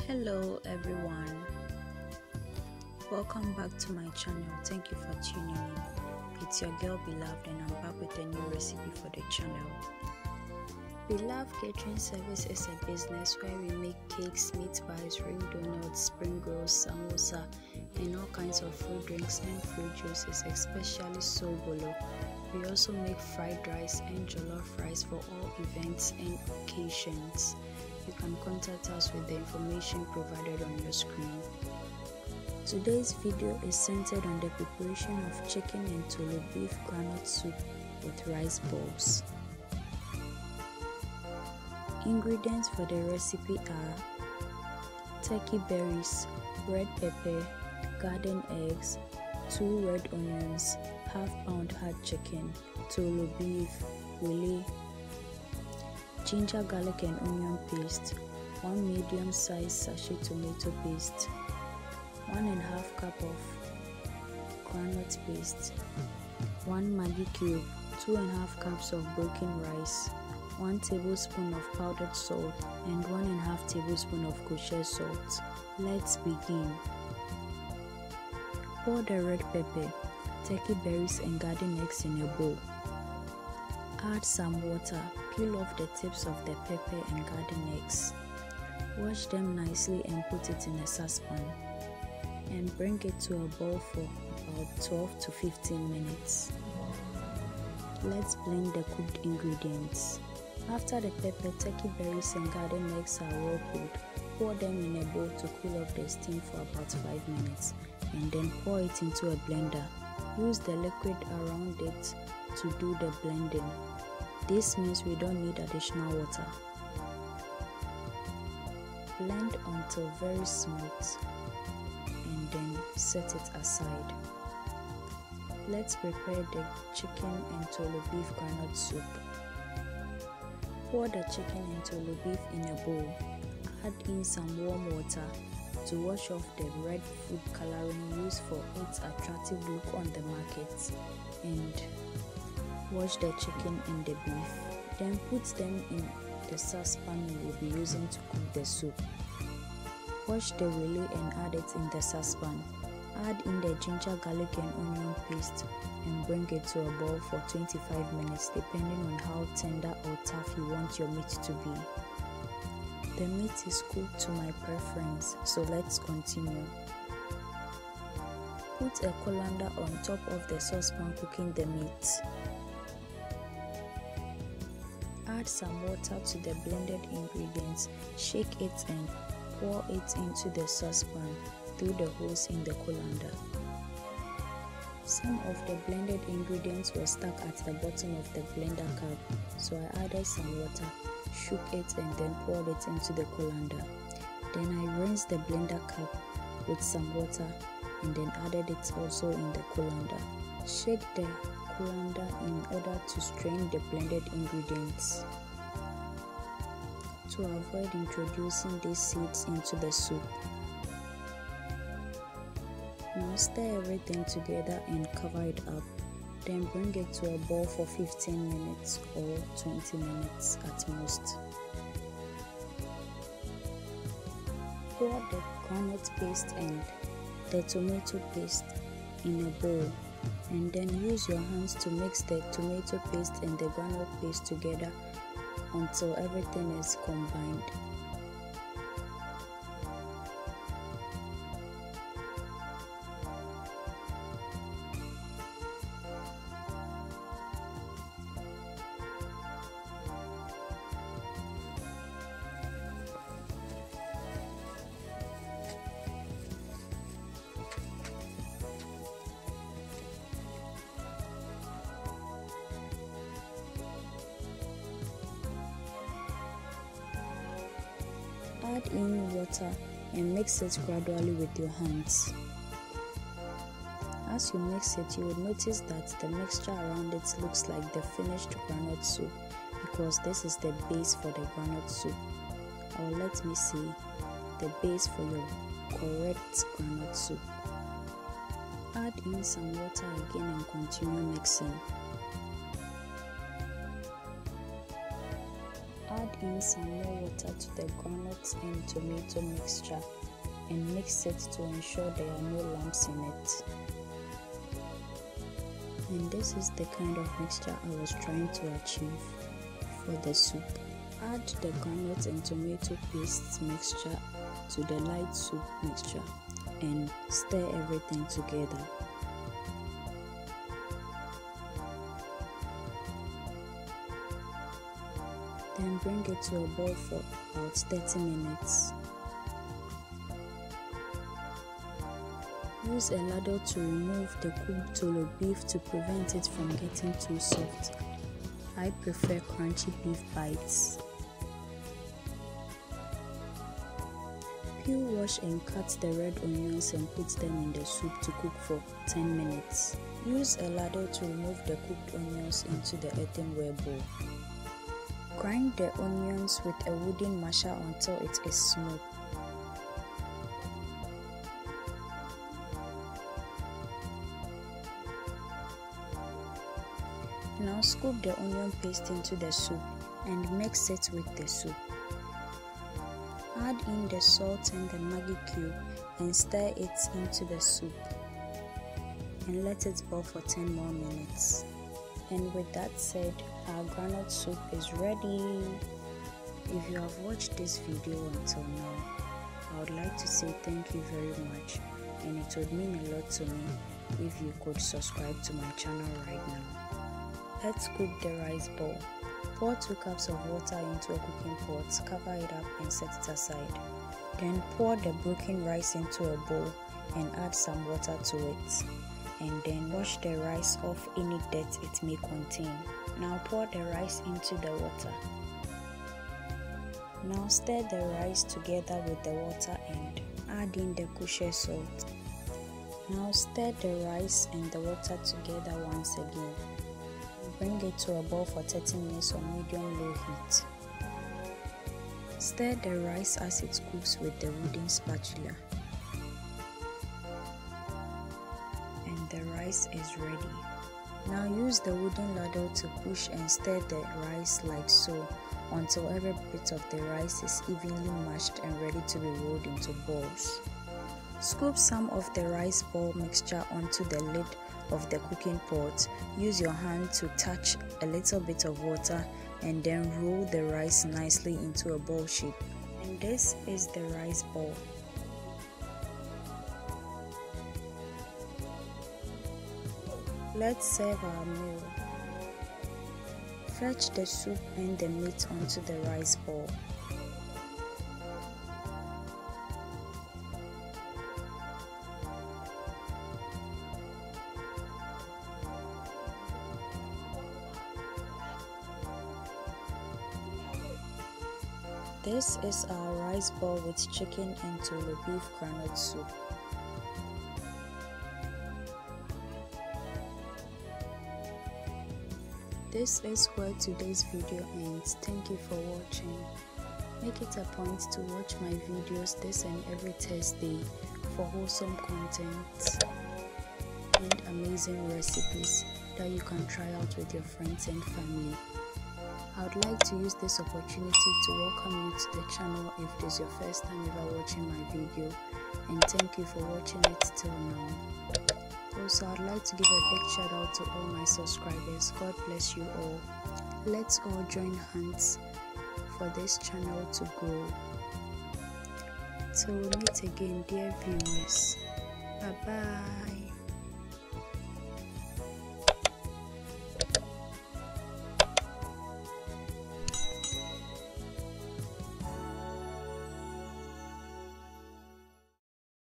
Hello everyone, welcome back to my channel. Thank you for tuning in. It's your girl Beloved and I'm back with a new recipe for the channel. Beloved Catering Service is a business where we make cakes, meat pies, ring donuts, spring rolls, samosa and all kinds of fruit drinks and fruit juices, especially sobolo. We also make fried rice and jollof rice for all events and occasions. You can contact us with the information provided on your screen. Today's video is centered on the preparation of chicken and Toolo beef groundnut soup with rice balls. Ingredients for the recipe are turkey berries, red pepper, garden eggs, 2 red onions, half-pound hard chicken, Toolo beef, Wele, ginger, garlic and onion paste, 1 medium-sized sachet tomato paste, 1.5 cup of groundnut paste, 1 Maggi cube, 2.5 cups of broken rice, 1 tablespoon of powdered salt and 1.5 tablespoon of kosher salt. Let's begin. Pour the red pepper, turkey berries and garden eggs in a bowl. Add some water, peel off the tips of the pepper and garden eggs. Wash them nicely and put it in a saucepan and bring it to a boil for about 12 to 15 minutes. Let's blend the cooked ingredients. After the pepper, turkey berries and garden eggs are well cooked, pour them in a bowl to cool off the steam for about 5 minutes and then pour it into a blender. Use the liquid around it to do the blending. This means we don't need additional water. Blend until very smooth and then set it aside. Let's prepare the chicken and Toolo beef groundnut soup. Pour the chicken and Toolo beef in a bowl. Add in some warm water to wash off the red food coloring used for its attractive look on the market, and wash the chicken and the beef. Then put them in the saucepan we will be using to cook the soup. Wash the Wele and add it in the saucepan. Add in the ginger, garlic and onion paste and bring it to a boil for 25 minutes depending on how tender or tough you want your meat to be. The meat is cooked to my preference, so let's continue. Put a colander on top of the saucepan cooking the meat. Add some water to the blended ingredients, shake it and pour it into the saucepan through the holes in the colander. Some of the blended ingredients were stuck at the bottom of the blender cup, so I added some water, shook it and then poured it into the colander. Then I rinsed the blender cup with some water and then added it also in the colander. Shake the colander in order to strain the blended ingredients to avoid introducing these seeds into the soup. Now stir everything together and cover it up. Then bring it to a boil for 15 minutes or 20 minutes at most. Pour the groundnut paste and the tomato paste in a bowl and then use your hands to mix the tomato paste and the groundnut paste together until everything is combined. Add in water and mix it gradually with your hands. As you mix it, you will notice that the mixture around it looks like the finished groundnut soup because this is the base for the groundnut soup. Or let me see, the base for your correct groundnut soup. Add in some water again and continue mixing. Add in some more water to the groundnut and tomato mixture and mix it to ensure there are no lumps in it. And this is the kind of mixture I was trying to achieve for the soup. Add the groundnut and tomato paste mixture to the light soup mixture and stir everything together. Then bring it to a boil for about 30 minutes. Use a ladle to remove the cooked Toolo beef to prevent it from getting too soft. I prefer crunchy beef bites. Peel, wash and cut the red onions and put them in the soup to cook for 10 minutes. Use a ladle to remove the cooked onions into the earthenware bowl. Grind the onions with a wooden masher until it is smooth. Now scoop the onion paste into the soup and mix it with the soup. Add in the salt and the Maggi cube and stir it into the soup and let it boil for 10 more minutes. And with that said, our groundnut soup is ready. If you have watched this video until now, I would like to say thank you very much, and it would mean a lot to me if you could subscribe to my channel right now. Let's cook the rice bowl. Pour 2 cups of water into a cooking pot, cover it up and set it aside. Then pour the broken rice into a bowl and add some water to it. And then wash the rice off any dirt it may contain. Now pour the rice into the water. Now stir the rice together with the water and add in the kosher salt. Now stir the rice and the water together once again. Bring it to a boil for 30 minutes on medium-low heat. Stir the rice as it cooks with the wooden spatula. And the rice is ready. Now use the wooden ladle to push and stir the rice like so until every bit of the rice is evenly mashed and ready to be rolled into balls. Scoop some of the rice ball mixture onto the lid of the cooking pot. Use your hand to touch a little bit of water and then roll the rice nicely into a ball shape. And this is the rice ball. Let's serve our meal. Fetch the soup and the meat onto the rice ball. This is our rice ball with chicken and Toolo beef groundnut soup. This is where today's video ends. Thank you for watching. Make it a point to watch my videos this and every Thursday for wholesome content and amazing recipes that you can try out with your friends and family. I would like to use this opportunity to welcome you to the channel if this is your first time ever watching my video, and thank you for watching it till now. Also, I'd like to give a big shout out to all my subscribers. God bless you all. Let's all join hands for this channel to grow. Till we meet again, dear viewers. Bye bye.